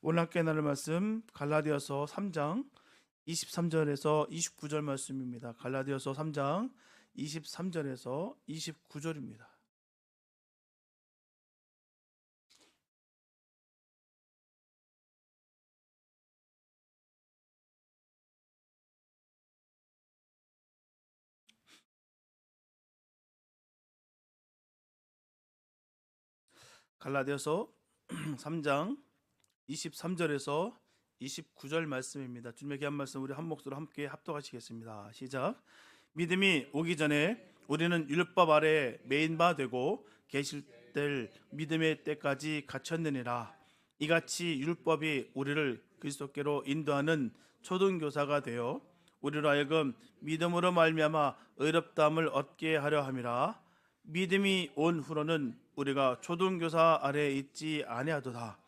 오늘 함께 나눌 말씀 갈라디아서 3장 23절에서 29절 말씀입니다. 갈라디아서 3장 23절에서 29절입니다. 갈라디아서 3장 23절에서 29절 말씀입니다. 주님의 귀한 말씀 우리 한 목소리로 함께 합독하시겠습니다. 시작. 믿음이 오기 전에 우리는 율법 아래 매인 바 되고 계실 때 믿음의 때까지 갇혔느니라. 이같이 율법이 우리를 그리스도께로 인도하는 초등교사가 되어 우리로 하여금 믿음으로 말미암아 의롭다함을 얻게 하려 함이라. 믿음이 온 후로는 우리가 초등교사 아래에 있지 아니하도다.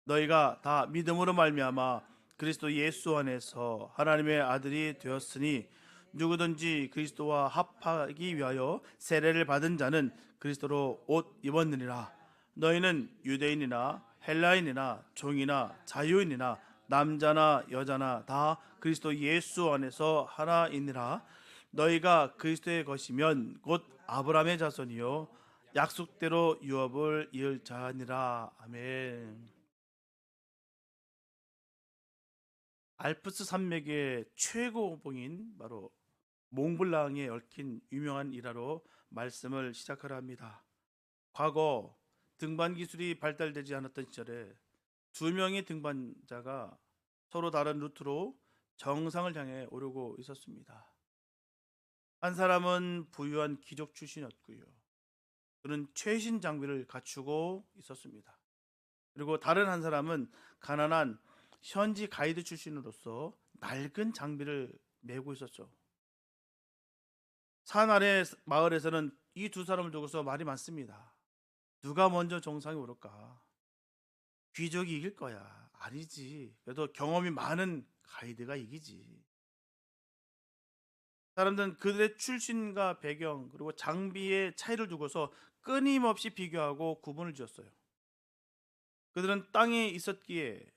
너희가 다 믿음으로 말미암아 그리스도 예수 안에서 하나님의 아들이 되었으니 누구든지 그리스도와 합하기 위하여 세례를 받은 자는 그리스도로 옷 입었느니라. 너희는 유대인이나 헬라인이나 종이나 자유인이나 남자나 여자나 다 그리스도 예수 안에서 하나이니라. 너희가 그리스도의 것이면 곧 아브라함의 자손이요 약속대로 유업을 이을 자니라. 아멘. 알프스 산맥의 최고봉인 바로 몽블랑에 얽힌 유명한 일화로 말씀을 시작하려 합니다. 과거 등반 기술이 발달되지 않았던 시절에 두 명의 등반자가 서로 다른 루트로 정상을 향해 오르고 있었습니다. 한 사람은 부유한 귀족 출신이었고요. 그는 최신 장비를 갖추고 있었습니다. 그리고 다른 한 사람은 가난한 현지 가이드 출신으로서 낡은 장비를 메고 있었죠. 산 아래 마을에서는 이 두 사람을 두고서 말이 많습니다. 누가 먼저 정상에 오를까? 귀족이 이길 거야. 아니지. 그래도 경험이 많은 가이드가 이기지. 사람들은 그들의 출신과 배경 그리고 장비의 차이를 두고서 끊임없이 비교하고 구분을 지었어요. 그들은 땅에 있었기에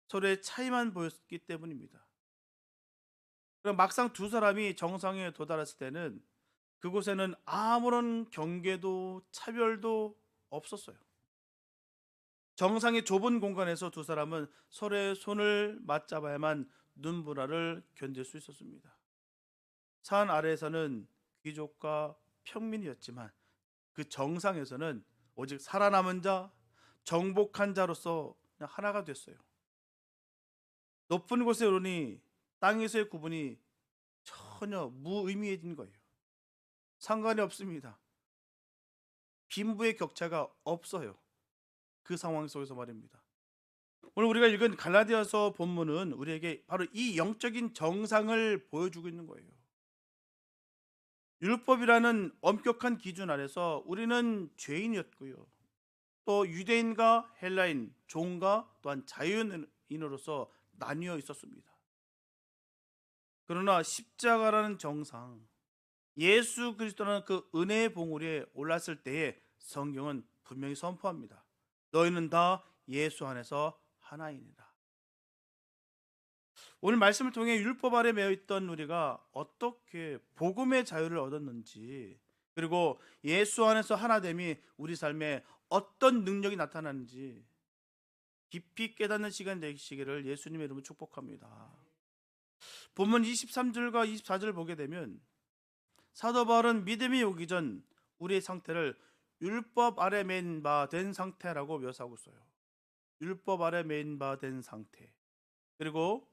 서로의 차이만 보였기 때문입니다. 그럼 막상 두 사람이 정상에 도달했을 때는 그곳에는 아무런 경계도 차별도 없었어요. 정상의 좁은 공간에서 두 사람은 서로의 손을 맞잡아야만 눈보라를 견딜 수 있었습니다. 산 아래에서는 귀족과 평민이었지만 그 정상에서는 오직 살아남은 자, 정복한 자로서 그냥 하나가 됐어요. 높은 곳에 오르니 땅에서의 구분이 전혀 무의미해진 거예요. 상관이 없습니다. 빈부의 격차가 없어요. 그 상황 속에서 말입니다. 오늘 우리가 읽은 갈라디아서 본문은 우리에게 바로 이 영적인 정상을 보여주고 있는 거예요. 율법이라는 엄격한 기준 아래서 우리는 죄인이었고요. 또 유대인과 헬라인, 종과 또한 자유인으로서 나뉘어 있었습니다. 그러나 십자가라는 정상, 예수 그리스도라는 그 은혜의 봉우리에 올랐을 때에 성경은 분명히 선포합니다. 너희는 다 예수 안에서 하나이니라. 오늘 말씀을 통해 율법 아래 매여 있던 우리가 어떻게 복음의 자유를 얻었는지, 그리고 예수 안에서 하나됨이 우리 삶에 어떤 능력이 나타나는지 깊이 깨닫는 시간 되시기를 예수님의 이름으로 축복합니다. 본문 23절과 24절을 보게 되면 사도 바울은 믿음이 오기 전 우리의 상태를 율법 아래 맨 바 된 상태라고 묘사하고 있어요. 율법 아래 맨 바 된 상태. 그리고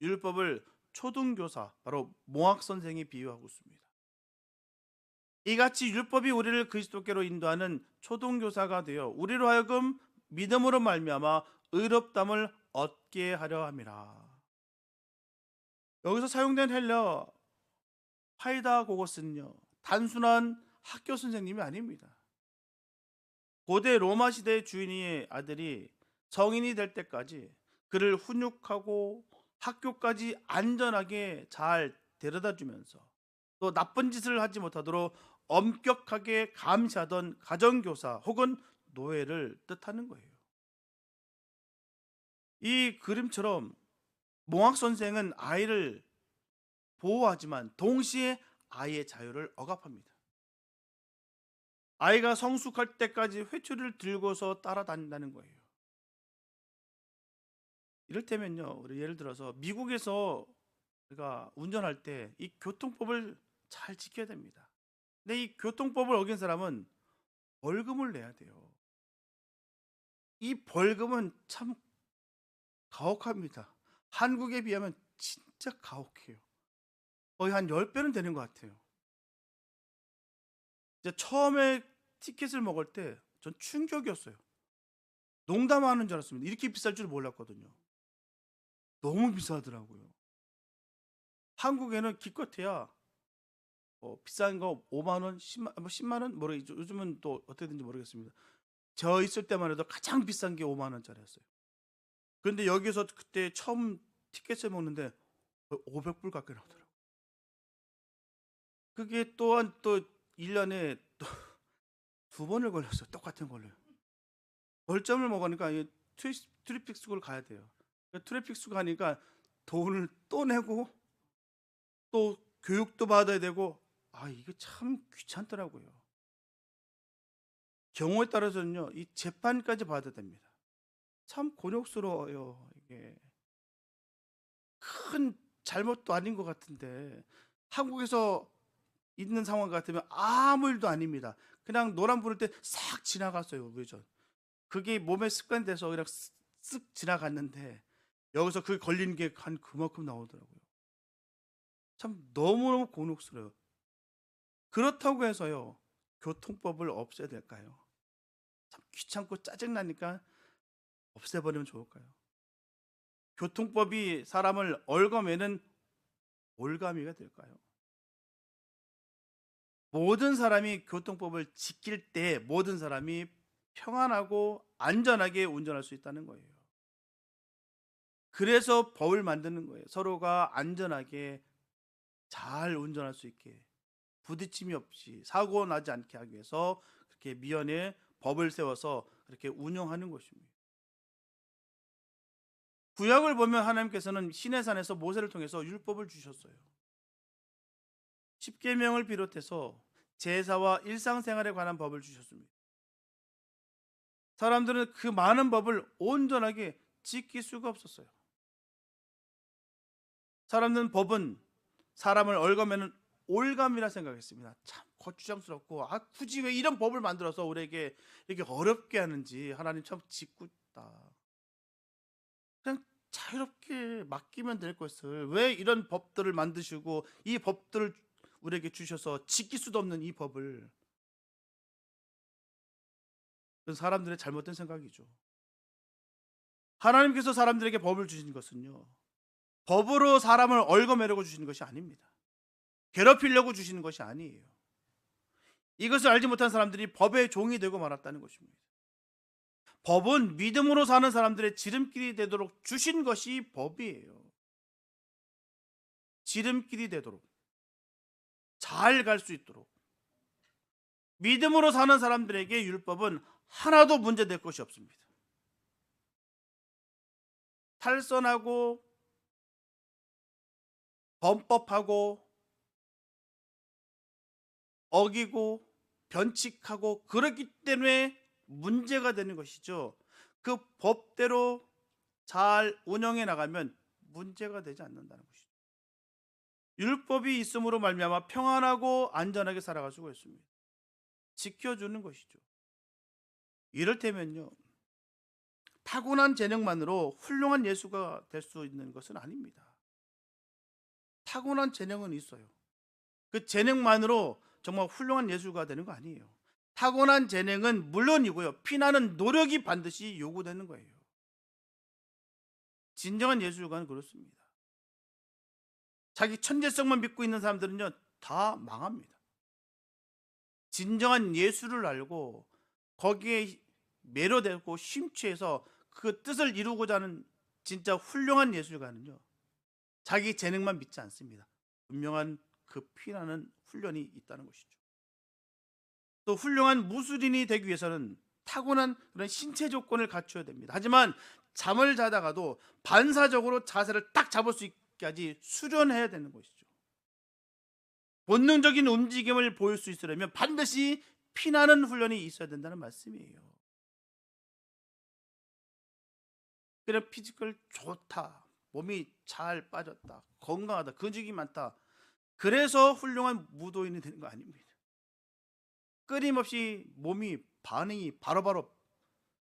율법을 초등교사, 바로 모학 선생이 비유하고 있습니다. 이같이 율법이 우리를 그리스도께로 인도하는 초등교사가 되어 우리로 하여금 믿음으로 말미암아 의롭담을 얻게 하려 함이라. 여기서 사용된 헬러 파이다고거스는요, 단순한 학교 선생님이 아닙니다. 고대 로마 시대의 주인의 아들이 성인이 될 때까지 그를 훈육하고 학교까지 안전하게 잘 데려다 주면서 또 나쁜 짓을 하지 못하도록 엄격하게 감시하던 가정교사 혹은 노예를 뜻하는 거예요. 이 그림처럼 몽학 선생은 아이를 보호하지만 동시에 아이의 자유를 억압합니다. 아이가 성숙할 때까지 회초리를 들고서 따라다닌다는 거예요. 이를테면요, 우리 예를 들어서 미국에서 우리가 운전할 때 이 교통법을 잘 지켜야 됩니다. 근데 이 교통법을 어긴 사람은 벌금을 내야 돼요. 이 벌금은 참 가혹합니다. 한국에 비하면 진짜 가혹해요. 거의 한 10배는 되는 것 같아요. 이제 처음에 티켓을 먹을 때 전 충격이었어요. 농담하는 줄 알았습니다. 이렇게 비쌀 줄 몰랐거든요. 너무 비싸더라고요. 한국에는 기껏해야 비싼 거 5만 원, 10만 원 모르겠죠. 요즘은 또 어떻게 되는지 모르겠습니다. 저 있을 때만 해도 가장 비싼 게 5만 원짜리였어요. 그런데 여기서 그때 처음 티켓을 먹는데 500불 가까이 나오더라고요. 그게 또한 또 1년에 또 2번을 걸렸어요. 똑같은 걸로요. 벌점을 먹으니까 트래픽 스쿨 가야 돼요. 트래픽 스쿨 가니까 돈을 또 내고 또 교육도 받아야 되고, 이게 참 귀찮더라고요. 경우에 따라서는요, 이 재판까지 받아야 됩니다. 참 곤욕스러워요. 이게 큰 잘못도 아닌 것 같은데 한국에서 있는 상황 같으면 아무 일도 아닙니다. 그냥 노란 불을 때 싹 지나갔어요. 우회전. 그게 몸에 습관이 돼서 그냥 쓱 지나갔는데 여기서 그게 걸리는 게 한 그만큼 나오더라고요. 참 너무너무 곤혹스러워요. 그렇다고 해서요, 교통법을 없애야 될까요? 참 귀찮고 짜증나니까 없애버리면 좋을까요? 교통법이 사람을 얽어매는 올가미가 될까요? 모든 사람이 교통법을 지킬 때 모든 사람이 평안하고 안전하게 운전할 수 있다는 거예요. 그래서 법을 만드는 거예요. 서로가 안전하게 잘 운전할 수 있게, 부딪힘이 없이 사고 나지 않게 하기 위해서 그렇게 미연에 법을 세워서 그렇게 운영하는 것입니다. 구약을 보면 하나님께서는 시내산에서 모세를 통해서 율법을 주셨어요. 십계명을 비롯해서 제사와 일상생활에 관한 법을 주셨습니다. 사람들은 그 많은 법을 온전하게 지킬 수가 없었어요. 사람들은 법은 사람을 얽어매는 올감이라 생각했습니다. 참 거추장스럽고, 굳이 왜 이런 법을 만들어서 우리에게 이렇게 어렵게 하는지, 하나님 참 짓궂다. 그냥 자유롭게 맡기면 될 것을 왜 이런 법들을 만드시고 이 법들을 우리에게 주셔서 지킬 수도 없는 이 법을. 그건 사람들의 잘못된 생각이죠. 하나님께서 사람들에게 법을 주신 것은요, 법으로 사람을 얽어매려고 주시는 것이 아닙니다. 괴롭히려고 주시는 것이 아니에요. 이것을 알지 못한 사람들이 법의 종이 되고 말았다는 것입니다. 법은 믿음으로 사는 사람들의 지름길이 되도록 주신 것이 법이에요. 지름길이 되도록, 잘 갈 수 있도록. 믿음으로 사는 사람들에게 율법은 하나도 문제될 것이 없습니다. 탈선하고 범법하고 어기고 변칙하고 그렇기 때문에 문제가 되는 것이죠. 그 법대로 잘 운영해 나가면 문제가 되지 않는다는 것이죠. 율법이 있음으로 말미암아 평안하고 안전하게 살아갈 수가 있습니다. 지켜주는 것이죠. 이를테면요, 타고난 재능만으로 훌륭한 예수가 될 수 있는 것은 아닙니다. 타고난 재능은 있어요. 그 재능만으로 정말 훌륭한 예수가 되는 거 아니에요. 타고난 재능은 물론이고요, 피나는 노력이 반드시 요구되는 거예요. 진정한 예술가는 그렇습니다. 자기 천재성만 믿고 있는 사람들은요, 다 망합니다. 진정한 예술을 알고 거기에 매료되고 심취해서 그 뜻을 이루고자 하는 진짜 훌륭한 예술가는요, 자기 재능만 믿지 않습니다. 분명한 그 피나는 훈련이 있다는 것이죠. 또 훌륭한 무술인이 되기 위해서는 타고난 그런 신체 조건을 갖춰야 됩니다. 하지만 잠을 자다가도 반사적으로 자세를 딱 잡을 수 있게까지 수련해야 되는 것이죠. 본능적인 움직임을 보일 수 있으려면 반드시 피나는 훈련이 있어야 된다는 말씀이에요. 그래 피지컬 좋다, 몸이 잘 빠졌다, 건강하다, 근육이 많다, 그래서 훌륭한 무도인이 되는 거 아닙니다. 끊임없이 몸이 반응이 바로바로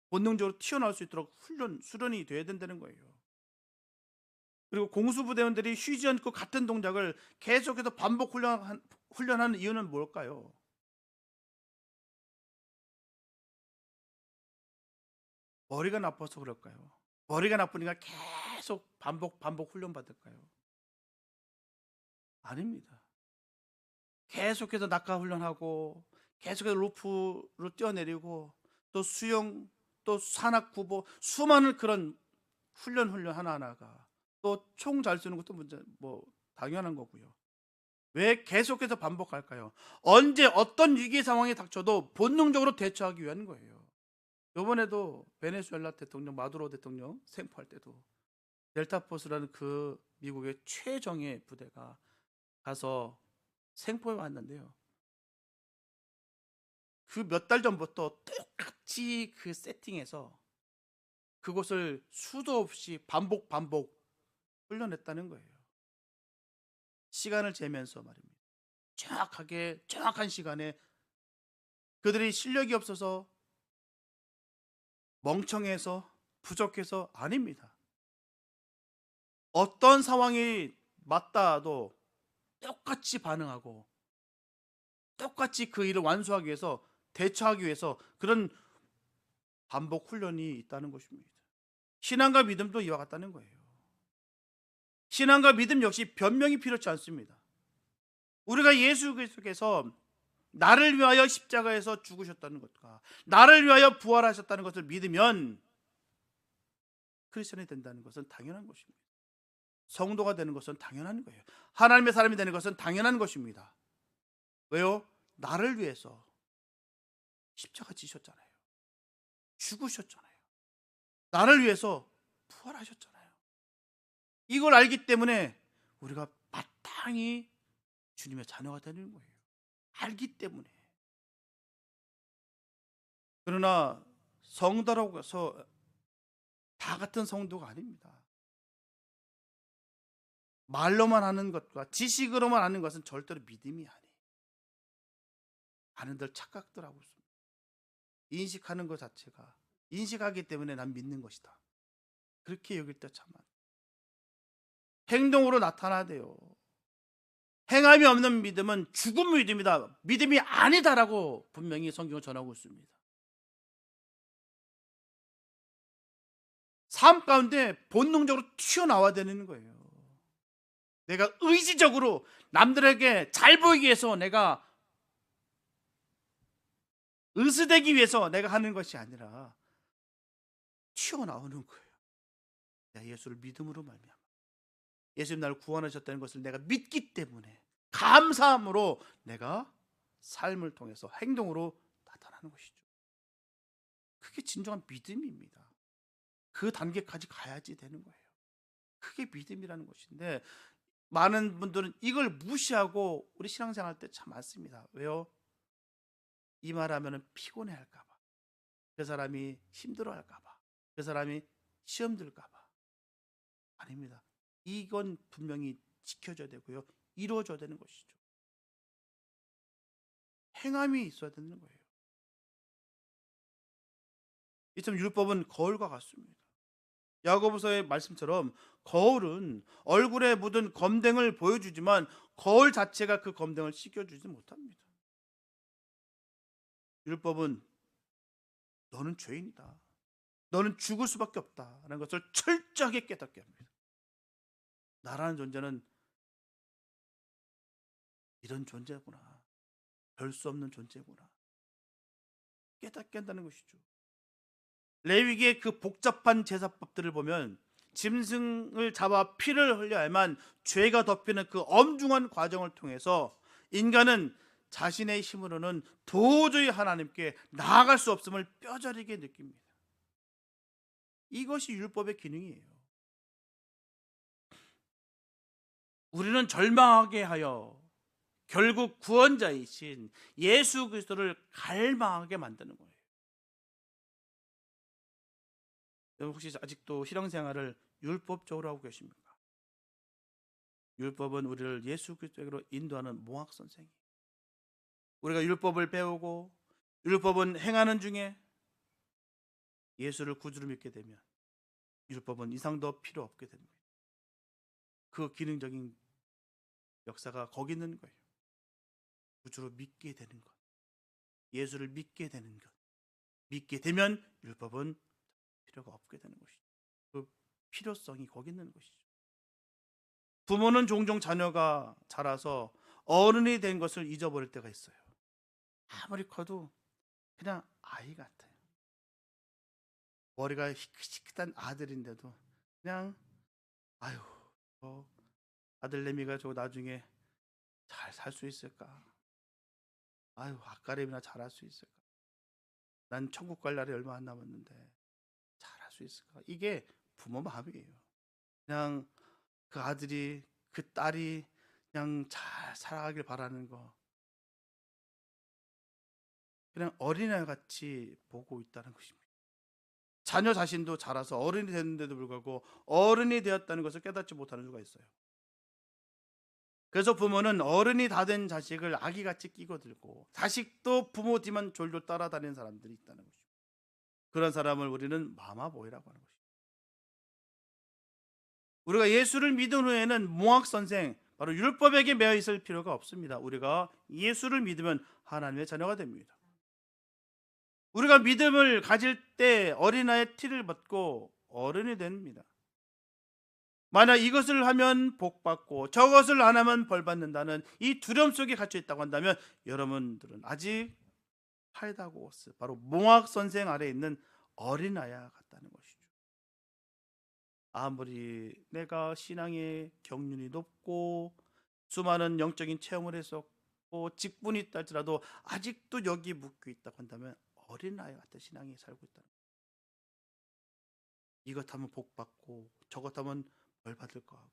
본능적으로 튀어나올 수 있도록 수련이 돼야 된다는 거예요. 그리고 공수부대원들이 쉬지 않고 같은 동작을 계속해서 반복 훈련하는 이유는 뭘까요? 머리가 나빠서 그럴까요? 머리가 나쁘니까 계속 반복 훈련 받을까요? 아닙니다. 계속해서 낙하 훈련하고 계속해서 로프로 뛰어내리고 또 수영, 또 산악 구보, 수많은 그런 훈련 하나하나가 또 총 잘 쏘는 것도 문제 당연한 거고요. 왜 계속해서 반복할까요? 언제 어떤 위기 상황이 닥쳐도 본능적으로 대처하기 위한 거예요. 이번에도 베네수엘라 대통령 마두로 대통령 생포할 때도 델타포스라는 그 미국의 최정예 부대가 가서 생포해 왔는데요. 그 몇 달 전부터 똑같이 그 세팅에서 그곳을 수도 없이 반복 훈련했다는 거예요. 시간을 재면서 말입니다. 정확한 시간에 그들이 실력이 없어서 멍청해서 부족해서 아닙니다. 어떤 상황이 맞다도 똑같이 반응하고 똑같이 그 일을 완수하기 위해서 대처하기 위해서 그런 반복 훈련이 있다는 것입니다. 신앙과 믿음도 이와 같다는 거예요. 신앙과 믿음 역시 변명이 필요치 않습니다. 우리가 예수 그리스도께서 나를 위하여 십자가에서 죽으셨다는 것과 나를 위하여 부활하셨다는 것을 믿으면 크리스천이 된다는 것은 당연한 것입니다. 성도가 되는 것은 당연한 거예요. 하나님의 사람이 되는 것은 당연한 것입니다. 왜요? 나를 위해서 십자가 지셨잖아요. 죽으셨잖아요. 나를 위해서 부활하셨잖아요. 이걸 알기 때문에 우리가 마땅히 주님의 자녀가 되는 거예요. 알기 때문에. 그러나 성도라고 해서 다 같은 성도가 아닙니다. 말로만 하는 것과 지식으로만 하는 것은 절대로 믿음이 아니에요. 많은들 착각들 하고 있습니다. 인식하는 것 자체가 인식하기 때문에 난 믿는 것이다. 그렇게 여길 때 참 행동으로 나타나야 돼요. 행함이 없는 믿음은 죽은 믿음이다, 믿음이 아니다라고 분명히 성경을 전하고 있습니다. 삶 가운데 본능적으로 튀어나와야 되는 거예요. 내가 의지적으로 남들에게 잘 보이기 위해서 내가 으스대기 위해서 내가 하는 것이 아니라 튀어나오는 거예요. 내가 예수를 믿음으로 말미암아 예수님 나를 구원하셨다는 것을 내가 믿기 때문에 감사함으로 내가 삶을 통해서 행동으로 나타나는 것이죠. 그게 진정한 믿음입니다. 그 단계까지 가야지 되는 거예요. 그게 믿음이라는 것인데 많은 분들은 이걸 무시하고 우리 신앙생활 때 참 많습니다. 왜요? 이 말하면 피곤해할까 봐, 그 사람이 힘들어할까 봐, 그 사람이 시험 들까 봐. 아닙니다. 이건 분명히 지켜줘야 되고요, 이루어져야 되는 것이죠. 행함이 있어야 되는 거예요. 이처럼 율법은 거울과 같습니다. 야고보서의 말씀처럼 거울은 얼굴에 묻은 검댕을 보여주지만 거울 자체가 그 검댕을 씻겨주지 못합니다. 율법은 너는 죄인이다, 너는 죽을 수밖에 없다라는 것을 철저하게 깨닫게 합니다. 나라는 존재는 이런 존재구나, 별 수 없는 존재구나 깨닫게 한다는 것이죠. 레위기의 그 복잡한 제사법들을 보면 짐승을 잡아 피를 흘려야만 죄가 덮이는 그 엄중한 과정을 통해서 인간은 자신의 힘으로는 도저히 하나님께 나아갈 수 없음을 뼈저리게 느낍니다. 이것이 율법의 기능이에요. 우리는 절망하게 하여 결국 구원자이신 예수 그리스도를 갈망하게 만드는 거예요. 여러분 혹시 아직도 신앙생활을 율법적으로 하고 계십니까? 율법은 우리를 예수 그리스도로 인도하는 몽학 선생이에요. 우리가 율법을 배우고 율법은 행하는 중에 예수를 구주로 믿게 되면 율법은 이상도 필요 없게 됩니다. 그 기능적인 역사가 거기 있는 거예요. 구주로 믿게 되는 것, 예수를 믿게 되는 것, 믿게 되면 율법은 필요가 없게 되는 것이죠. 그 필요성이 거기 있는 것이죠. 부모는 종종 자녀가 자라서 어른이 된 것을 잊어버릴 때가 있어요. 아무리 커도 그냥 아이 같아요. 머리가 희끗희끗한 아들인데도 그냥 아유, 아들내미가 저 나중에 잘 살 수 있을까? 아유, 아까림이나 잘할 수 있을까? 난 천국 갈 날이 얼마 안 남았는데 잘할 수 있을까? 이게 부모 마음이에요. 그냥 그 아들이 그 딸이 그냥 잘 살아가길 바라는 거, 그냥 어린애 같이 보고 있다는 것입니다. 자녀 자신도 자라서 어른이 됐는데도 불구하고 어른이 되었다는 것을 깨닫지 못하는 수가 있어요. 그래서 부모는 어른이 다 된 자식을 아기같이 끼고 들고 자식도 부모 뒤만 졸졸 따라다니는 사람들이 있다는 것입니다. 그런 사람을 우리는 마마보이라고 하는 것입니다. 우리가 예수를 믿은 후에는 몽학 선생, 바로 율법에게 매여 있을 필요가 없습니다. 우리가 예수를 믿으면 하나님의 자녀가 됩니다. 우리가 믿음을 가질 때 어린아이의 티를 벗고 어른이 됩니다. 만약 이것을 하면 복 받고 저것을 안 하면 벌 받는다는 이 두려움 속에 갇혀 있다고 한다면 여러분들은 아직 파이다고스, 바로 몽학 선생 아래에 있는 어린아이와 같다는 것이죠. 아무리 내가 신앙의 경륜이 높고 수많은 영적인 체험을 했었고 직분이 있다 할지라도 아직도 여기 묶여 있다고 한다면 어린아이 같은 신앙이 살고 있다는 거예요. 이것 하면 복 받고 저것 하면 벌 받을 것 같고.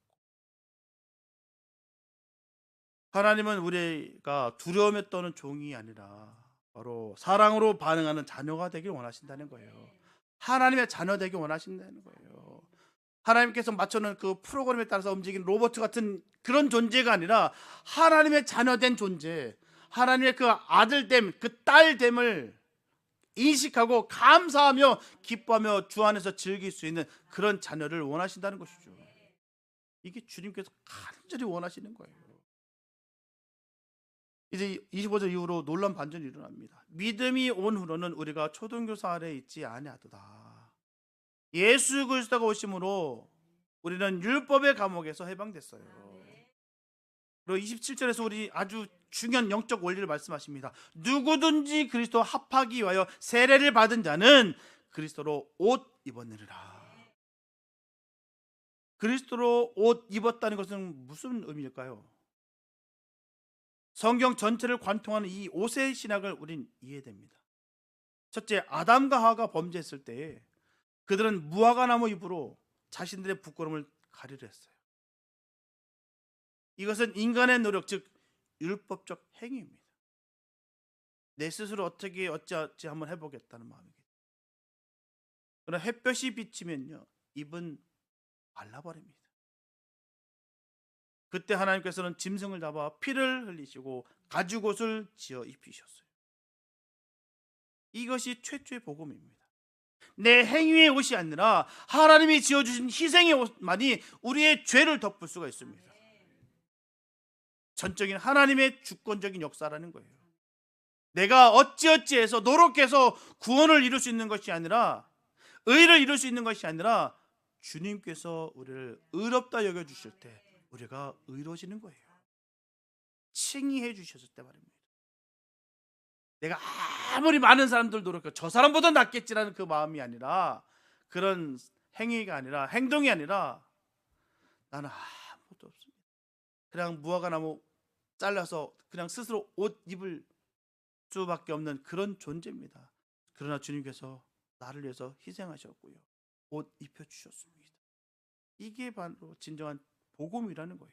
하나님은 우리가 두려움에 떠는 종이 아니라 바로 사랑으로 반응하는 자녀가 되길 원하신다는 거예요. 하나님의 자녀 되길 원하신다는 거예요. 하나님께서 맞춰놓은 그 프로그램에 따라서 움직이는 로봇 같은 그런 존재가 아니라 하나님의 자녀된 존재, 하나님의 그 아들됨, 그 딸됨을 인식하고 감사하며 기뻐하며 주 안에서 즐길 수 있는 그런 자녀를 원하신다는 것이죠. 이게 주님께서 간절히 원하시는 거예요. 이제 25절 이후로 놀라운 반전이 일어납니다. 믿음이 온 후로는 우리가 초등교사 아래에 있지 아니하도다. 예수 그리스도가 오심으로 우리는 율법의 감옥에서 해방됐어요. 그리고 27절에서 우리 아주 중요한 영적 원리를 말씀하십니다. 누구든지 그리스도 합하기 위하여 세례를 받은 자는 그리스도로 옷 입었느니라. 그리스도로 옷 입었다는 것은 무슨 의미일까요? 성경 전체를 관통하는 이 옷의 신학을 우린 이해됩니다. 첫째, 아담과 하와가 범죄했을 때 그들은 무화과나무 잎으로 자신들의 부끄러움을 가리려 했어요. 이것은 인간의 노력, 즉 율법적 행위입니다. 내 스스로 어찌 한번 해보겠다는 마음이겠죠. 그러나 햇볕이 비치면요, 잎은 말라버립니다. 그때 하나님께서는 짐승을 잡아 피를 흘리시고 가죽옷을 지어 입히셨어요. 이것이 최초의 복음입니다. 내 행위의 옷이 아니라 하나님이 지어주신 희생의 옷만이 우리의 죄를 덮을 수가 있습니다. 전적인 하나님의 주권적인 역사라는 거예요. 내가 어찌어찌해서 노력해서 구원을 이룰 수 있는 것이 아니라, 의를 이룰 수 있는 것이 아니라 주님께서 우리를 의롭다 여겨주실 때 우리가 의로워지는 거예요. 칭의해 주셨을 때 말입니다. 내가 아무리 많은 사람들 노력해 저 사람보다 낫겠지라는 그 마음이 아니라, 그런 행위가 아니라, 행동이 아니라, 나는 아무것도 없습니다. 그냥 무화과나무 잘라서 그냥 스스로 옷 입을 수밖에 없는 그런 존재입니다. 그러나 주님께서 나를 위해서 희생하셨고요, 옷 입혀 주셨습니다. 이게 바로 진정한 복음이라는 거예요.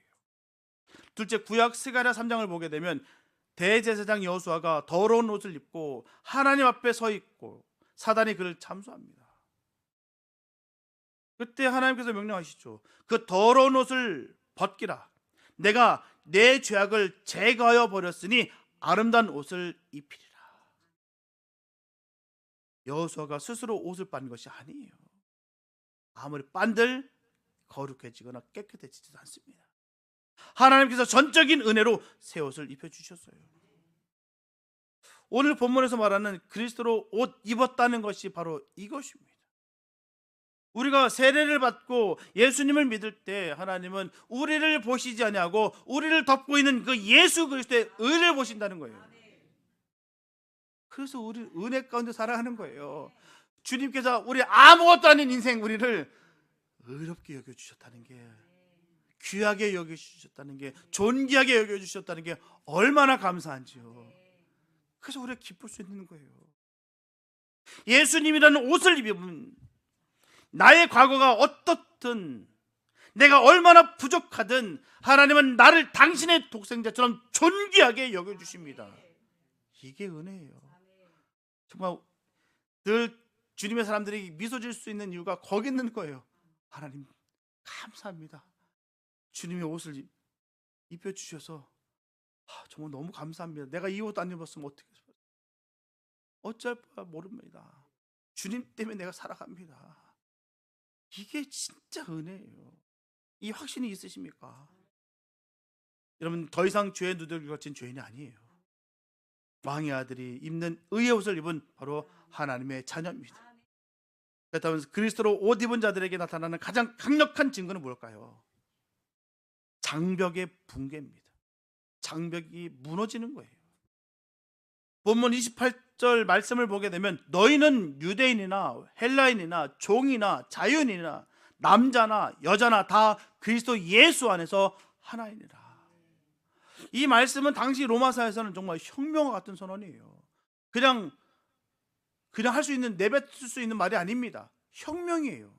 둘째, 구약 스가랴 3장을 보게 되면 대제사장 여호수아가 더러운 옷을 입고 하나님 앞에 서 있고 사단이 그를 참수합니다. 그때 하나님께서 명령하시죠. 그 더러운 옷을 벗기라. 내가 내 죄악을 제거하여 버렸으니 아름다운 옷을 입히리라. 여호수아가 스스로 옷을 빤 것이 아니에요. 아무리 빤들 거룩해지거나 깨끗해지지도 않습니다. 하나님께서 전적인 은혜로 새 옷을 입혀주셨어요. 오늘 본문에서 말하는 그리스도로 옷 입었다는 것이 바로 이것입니다. 우리가 세례를 받고 예수님을 믿을 때 하나님은 우리를 보시지 아니하고 우리를 덮고 있는 그 예수 그리스도의 의를 보신다는 거예요. 그래서 우리 은혜 가운데 살아가는 거예요. 주님께서 우리 아무것도 아닌 인생 우리를 의롭게 여겨주셨다는 게, 귀하게 여겨주셨다는 게, 존귀하게 여겨주셨다는 게 얼마나 감사한지요. 그래서 우리가 기쁠 수 있는 거예요. 예수님이라는 옷을 입으면 나의 과거가 어떻든, 내가 얼마나 부족하든 하나님은 나를 당신의 독생자처럼 존귀하게 여겨주십니다. 이게 은혜예요. 정말 늘 주님의 사람들이 미소 지을 수 있는 이유가 거기 있는 거예요. 하나님 감사합니다. 주님의 옷을 입혀주셔서 정말 너무 감사합니다. 내가 이 옷 안 입었으면 어쩔 바 모릅니다. 주님 때문에 내가 살아갑니다. 이게 진짜 은혜예요. 이 확신이 있으십니까? 여러분, 더 이상 죄의 누더기를 거친 죄인이 아니에요. 왕의 아들이 입는 의의 옷을 입은 바로 하나님의 자녀입니다. 그렇다면 그리스도로 옷 입은 자들에게 나타나는 가장 강력한 증거는 뭘까요? 장벽의 붕괴입니다. 장벽이 무너지는 거예요. 본문 28절 말씀을 보게 되면 너희는 유대인이나 헬라인이나 종이나 자유인이나 남자나 여자나 다 그리스도 예수 안에서 하나이니라. 이 말씀은 당시 로마사에서는 정말 혁명과 같은 선언이에요. 그냥 할 수 있는, 내뱉을 수 있는 말이 아닙니다. 혁명이에요.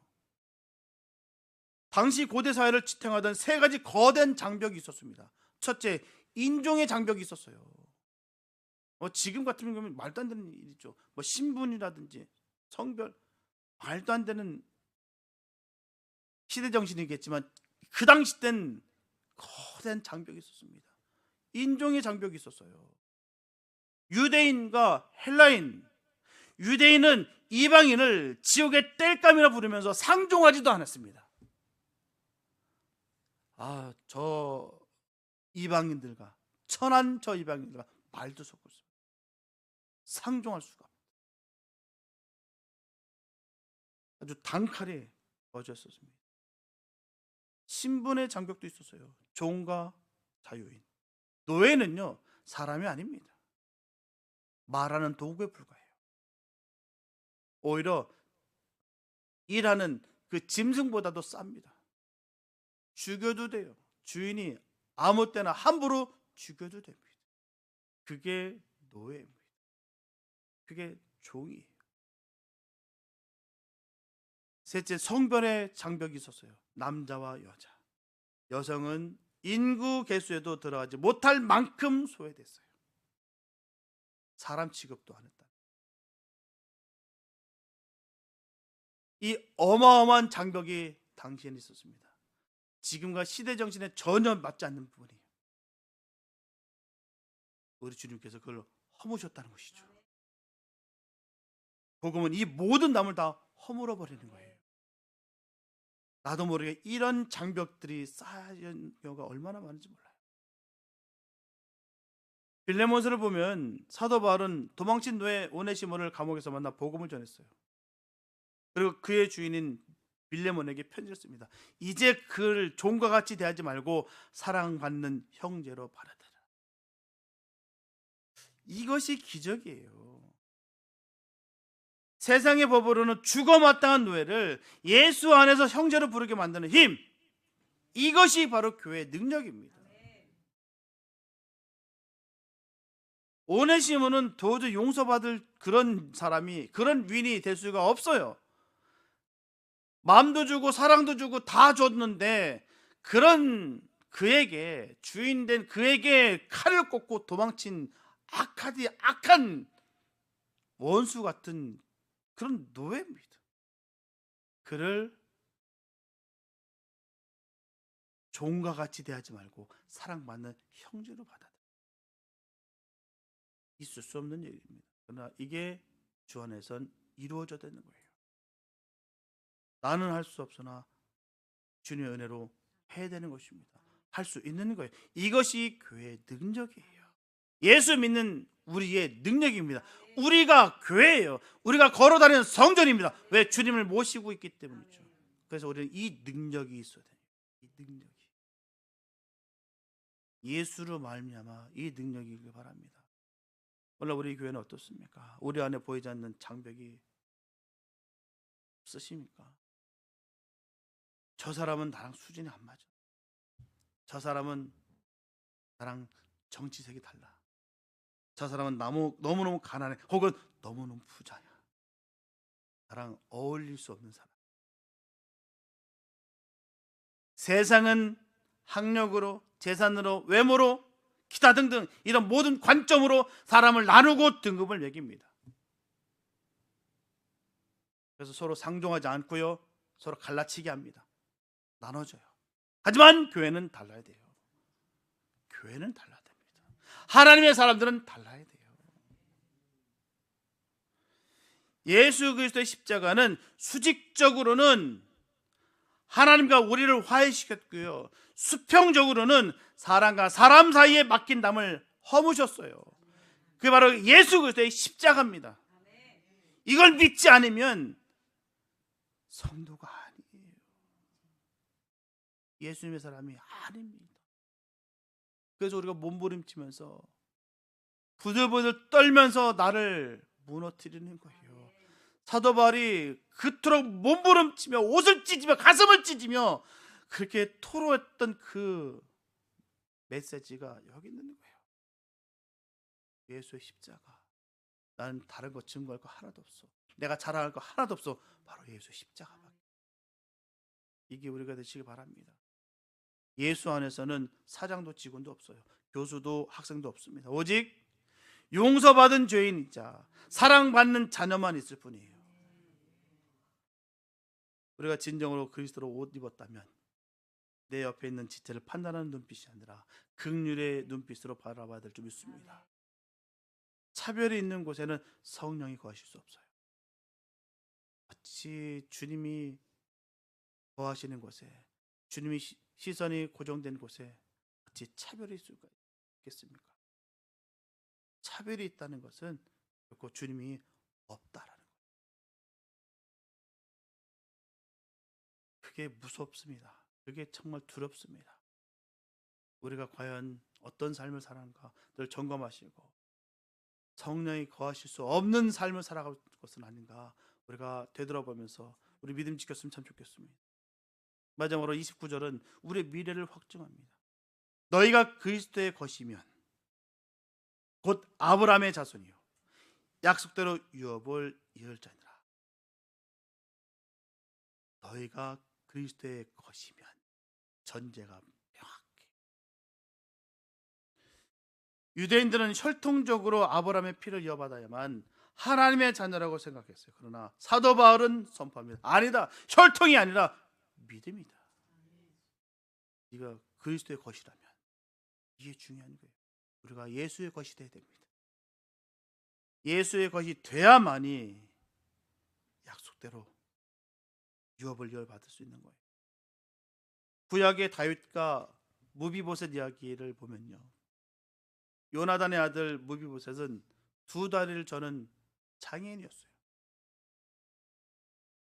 당시 고대 사회를 지탱하던 세 가지 거대한 장벽이 있었습니다. 첫째, 인종의 장벽이 있었어요. 지금 같은 경우는 말도 안 되는 일이죠. 신분이라든지 성별, 말도 안 되는 시대 정신이겠지만 그 당시 땐 거대한 장벽이 있었습니다. 인종의 장벽이 있었어요. 유대인과 헬라인, 유대인은 이방인을 지옥의 땔감이라 부르면서 상종하지도 않았습니다. 저 이방인들과, 천한 저 이방인들과 말도 섞고 있습니다. 상종할 수가 없다. 아주 단칼에 거졌었습니다. 신분의 장벽도 있었어요. 종과 자유인. 노예는요, 사람이 아닙니다. 말하는 도구에 불과해요. 오히려 일하는 그 짐승보다도 쌉니다. 죽여도 돼요. 주인이 아무 때나 함부로 죽여도 됩니다. 그게 노예입니다. 그게 종이에요. 셋째, 성별의 장벽이 있었어요. 남자와 여자. 여성은 인구 계수에도 들어가지 못할 만큼 소외됐어요. 사람 취급도 안 했다. 이 어마어마한 장벽이 당시에는 있었습니다. 지금과 시대 정신에 전혀 맞지 않는 부분이에요. 우리 주님께서 그걸 허무셨다는 것이죠. 복음은 이 모든 남을 다 허물어 버리는 거예요. 나도 모르게 이런 장벽들이 쌓인 경우가 얼마나 많은지 몰라요. 빌레몬서를 보면 사도 바울은 도망친 노예 오네시모를 감옥에서 만나 복음을 전했어요. 그리고 그의 주인인 빌레몬에게 편지를 씁니다. 이제 그를 종과 같이 대하지 말고 사랑받는 형제로 받아들여. 이것이 기적이에요. 세상의 법으로는 죽어 마땅한 노예를 예수 안에서 형제로 부르게 만드는 힘, 이것이 바로 교회의 능력입니다. 오네시모는 도저히 용서받을 그런 사람이, 그런 위인이 될 수가 없어요. 마음도 주고 사랑도 주고 다 줬는데 그런 그에게 주인된 그에게 칼을 꽂고 도망친 악한 원수 같은 그런 노예입니다. 그를 종과 같이 대하지 말고 사랑받는 형제로 받아들여. 있을 수 없는 일입니다. 그러나 이게 주 안에선 이루어져야 되는 거예요. 나는 할 수 없으나 주님의 은혜로 해야 되는 것입니다. 할 수 있는 거예요. 이것이 교회의 능력이에요. 예수 믿는 우리의 능력입니다. 우리가 교회예요. 우리가 걸어다니는 성전입니다. 왜? 주님을 모시고 있기 때문이죠. 그래서 우리는 이 능력이 있어야 돼요. 이 능력이 예수로 말미암아 이 능력이길 바랍니다. 물론 우리 교회는 어떻습니까? 우리 안에 보이지 않는 장벽이 없으십니까? 저 사람은 나랑 수준이 안 맞아. 저 사람은 나랑 정치색이 달라. 저 사람은 너무너무 가난해. 혹은 너무너무 부자야. 나랑 어울릴 수 없는 사람. 세상은 학력으로, 재산으로, 외모로, 기타 등등 이런 모든 관점으로 사람을 나누고 등급을 매깁니다. 그래서 서로 상종하지 않고요, 서로 갈라치게 합니다. 나눠줘요. 하지만 교회는 달라야 돼요. 교회는 달라야 됩니다. 하나님의 사람들은 달라야 돼요. 예수 그리스도의 십자가는 수직적으로는 하나님과 우리를 화해시켰고요, 수평적으로는 사람과 사람 사이에 막힌 담을 허무셨어요. 그게 바로 예수 그리스도의 십자가입니다. 이걸 믿지 않으면 성도가 아니에요. 예수님의 사람이 아닙니다. 그래서 우리가 몸부림치면서 부들부들 떨면서 나를 무너뜨리는 거예요. 사도 바울이 그토록 몸부림치며 옷을 찢으며 가슴을 찢으며 그렇게 토로했던 그 메시지가 여기 있는 거예요. 예수의 십자가. 나는 다른 거 증거할 거 하나도 없어. 내가 자랑할 거 하나도 없어. 바로 예수의 십자가밖에. 이게 우리가 되시기 바랍니다. 예수 안에서는 사장도 직원도 없어요. 교수도 학생도 없습니다. 오직 용서받은 죄인이자 사랑받는 자녀만 있을 뿐이에요. 우리가 진정으로 그리스도로 옷 입었다면 내 옆에 있는 지체를 판단하는 눈빛이 아니라 긍휼의 눈빛으로 바라봐야 될 줄 믿습니다. 차별이 있는 곳에는 성령이 거하실 수 없어요. 마치 주님이 거하시는 곳에, 주님이 시선이 고정된 곳에 마치 차별이 있을 수가 있겠습니까? 차별이 있다는 것은 결코 주님이 없다라는 거예요. 그게 무섭습니다. 그게 정말 두렵습니다. 우리가 과연 어떤 삶을 살아가는가 늘 점검하시고 성령이 거하실 수 없는 삶을 살아갈 것은 아닌가 우리가 되돌아보면서 우리 믿음 지켰으면 참 좋겠습니다. 마지막으로 29절은 우리의 미래를 확증합니다. 너희가 그리스도의 것이면 곧 아브라함의 자손이요 약속대로 유업을 이을 자니라. 너희가 그리스도의 것이면 전제가 명확해. 유대인들은 혈통적으로 아브라함의 피를 이어받아야만 하나님의 자녀라고 생각했어요. 그러나 사도 바울은 선포합니다. 아니다. 혈통이 아니라 믿음이다. 네가 그리스도의 것이라면 이게 중요한 거예요. 우리가 예수의 것이 돼야 됩니다. 예수의 것이 돼야만이 약속대로 유업을 이어받을 수 있는 거예요. 구약의 다윗과 무비보셋 이야기를 보면요, 요나단의 아들 무비보셋은 두 다리를 저는 장애인이었어요.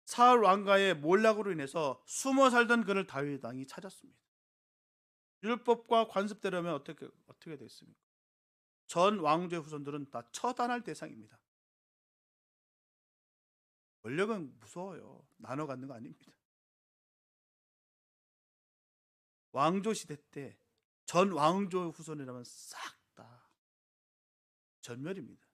사울 왕가의 몰락으로 인해서 숨어 살던 그를 다윗 왕이 찾았습니다. 율법과 관습대로면 어떻게 됐습니까? 전 왕조의 후손들은 다 처단할 대상입니다. 권력은 무서워요. 나눠 갖는 거 아닙니다. 왕조 시대 때 전 왕조 후손이라면 싹 다 전멸입니다.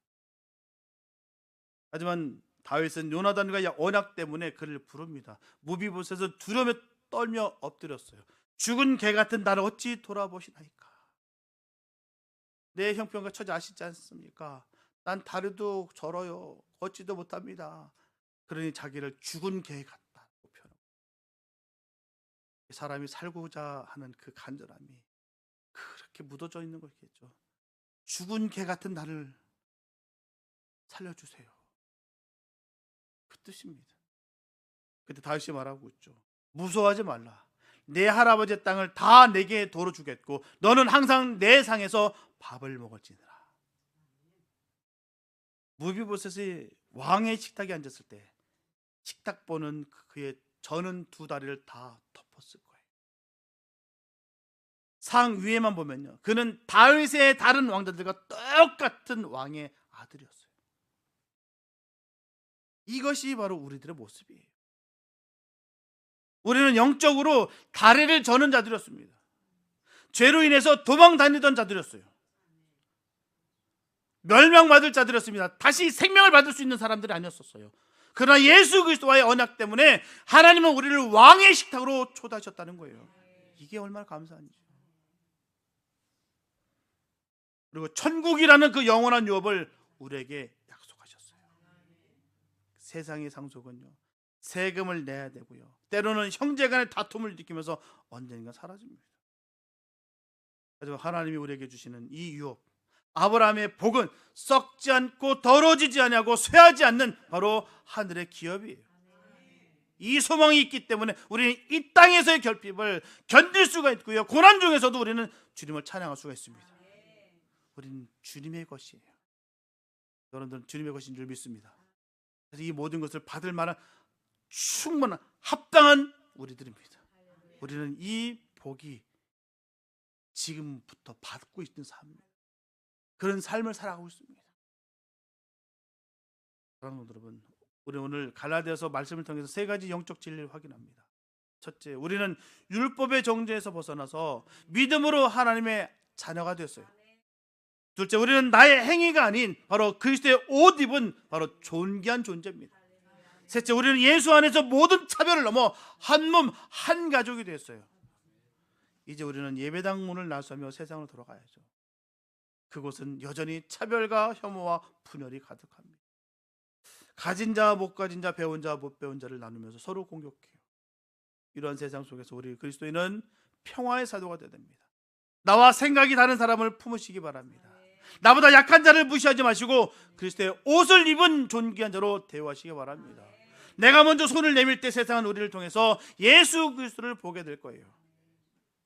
하지만 다윗은 요나단과 언약 때문에 그를 부릅니다. 무비보셋은 두려움에 떨며 엎드렸어요. 죽은 개 같은 나를 어찌 돌아보시나이까. 내 형편과 처지 아시지 않습니까? 난 다리도 절어요. 걷지도 못합니다. 그러니 자기를 죽은 개 같다고 표현합니다. 사람이 살고자 하는 그 간절함이 그렇게 묻어져 있는 거겠죠. 죽은 개 같은 나를 살려주세요. 그 뜻입니다. 그때 다윗이 말하고 있죠. 무서워하지 말라. 내 할아버지의 땅을 다 내게 도로 주겠고 너는 항상 내 상에서 밥을 먹을지니라. 무비보셋이 왕의 식탁에 앉았을 때 식탁보는 그의 저는 두 다리를 다 덮었을 거예요. 상 위에만 보면요, 그는 다윗의 다른 왕자들과 똑같은 왕의 아들이었어요. 이것이 바로 우리들의 모습이에요. 우리는 영적으로 다리를 저는 자들이었습니다. 죄로 인해서 도망 다니던 자들이었어요. 멸망받을 자들이었습니다. 다시 생명을 받을 수 있는 사람들이 아니었었어요. 그러나 예수 그리스도와의 언약 때문에 하나님은 우리를 왕의 식탁으로 초대하셨다는 거예요. 이게 얼마나 감사한지. 그리고 천국이라는 그 영원한 유업을 우리에게 약속하셨어요. 세상의 상속은요, 세금을 내야 되고요, 때로는 형제간의 다툼을 일으키면서 언젠가 사라집니다. 하지만 하나님이 우리에게 주시는 이 유업, 아브라함의 복은 썩지 않고 더러워지지 아니하고 쇠하지 않는 바로 하늘의 기업이에요. 이 소망이 있기 때문에 우리는 이 땅에서의 결핍을 견딜 수가 있고요, 고난 중에서도 우리는 주님을 찬양할 수가 있습니다. 우리는 주님의 것이에요. 여러분들은 주님의 것인 줄 믿습니다. 그래서 이 모든 것을 받을 만한 충분한 합당한 우리들입니다. 우리는 이 복이 지금부터 받고 있는 삶입니다. 그런 삶을 살아가고 있습니다. 사랑하는 여러분, 우리 오늘 갈라디아서 말씀을 통해서 세 가지 영적 진리를 확인합니다. 첫째, 우리는 율법의 정죄에서 벗어나서 믿음으로 하나님의 자녀가 되었어요. 둘째, 우리는 나의 행위가 아닌 바로 그리스도의 옷 입은 바로 존귀한 존재입니다. 셋째, 우리는 예수 안에서 모든 차별을 넘어 한 몸, 한 가족이 되었어요. 이제 우리는 예배당 문을 나서며 세상으로 돌아가야죠. 그곳은 여전히 차별과 혐오와 분열이 가득합니다. 가진 자와 못 가진 자, 배운 자와 못 배운 자를 나누면서 서로 공격해요. 이러한 세상 속에서 우리 그리스도인은 평화의 사도가 되어야 됩니다. 나와 생각이 다른 사람을 품으시기 바랍니다. 나보다 약한 자를 무시하지 마시고 그리스도의 옷을 입은 존귀한 자로 대우하시기 바랍니다. 내가 먼저 손을 내밀 때 세상은 우리를 통해서 예수 그리스도를 보게 될 거예요.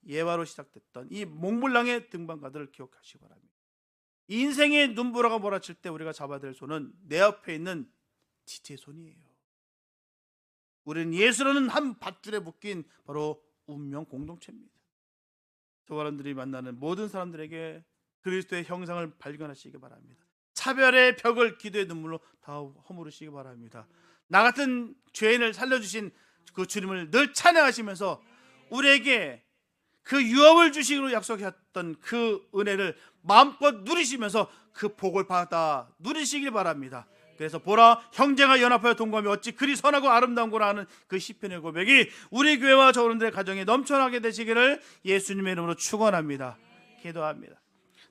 예화로 시작됐던 이 몽블랑의 등반가들을 기억하시기 바랍니다. 인생의 눈보라가 몰아칠 때 우리가 잡아야 될 손은 내 옆에 있는 지체의 손이에요. 우리는 예수라는 한 밧줄에 묶인 바로 운명 공동체입니다. 저 사람들이 만나는 모든 사람들에게 그리스도의 형상을 발견하시기 바랍니다. 차별의 벽을 기도의 눈물로 다 허무르시기 바랍니다. 나 같은 죄인을 살려주신 그 주님을 늘 찬양하시면서 우리에게 그 유업을 주시기로 약속하셨던 그 은혜를 마음껏 누리시면서 그 복을 받아 누리시길 바랍니다. 그래서 보라, 형제가 연합하여 동거하며 어찌 그리 선하고 아름다운구나 하는 그 시편의 고백이 우리 교회와 저분들의 가정에 넘쳐나게 되시기를 예수님의 이름으로 축원합니다. 기도합니다.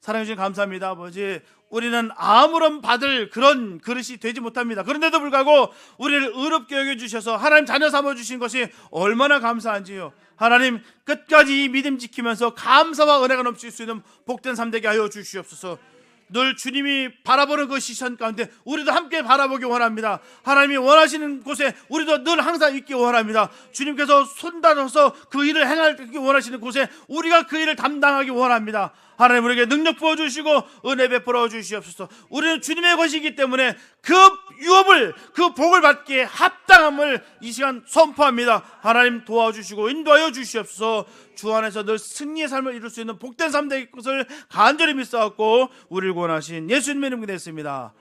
사랑해 주신 감사합니다. 아버지, 우리는 아무런 받을 그런 그릇이 되지 못합니다. 그런데도 불구하고 우리를 의롭게 여겨주셔서 하나님 자녀 삼아주신 것이 얼마나 감사한지요. 하나님, 끝까지 이 믿음 지키면서 감사와 은혜가 넘칠 수 있는 복된 삶 되게 하여 주시옵소서. 늘 주님이 바라보는 그 시선 가운데 우리도 함께 바라보기 원합니다. 하나님이 원하시는 곳에 우리도 늘 항상 있기 원합니다. 주님께서 손달아서 그 일을 행하기 원하시는 곳에 우리가 그 일을 담당하기 원합니다. 하나님, 우리에게 능력 부어주시고 은혜 베풀어 주시옵소서. 우리는 주님의 것이기 때문에 그 유업을, 그 복을 받기에 합당함을 이 시간 선포합니다. 하나님, 도와주시고 인도하여 주시옵소서. 주 안에서 늘 승리의 삶을 이룰 수 있는 복된 삶 될 것을 간절히 믿사옵고 우리를 구원하신 예수님의 이름으로 기도했습니다.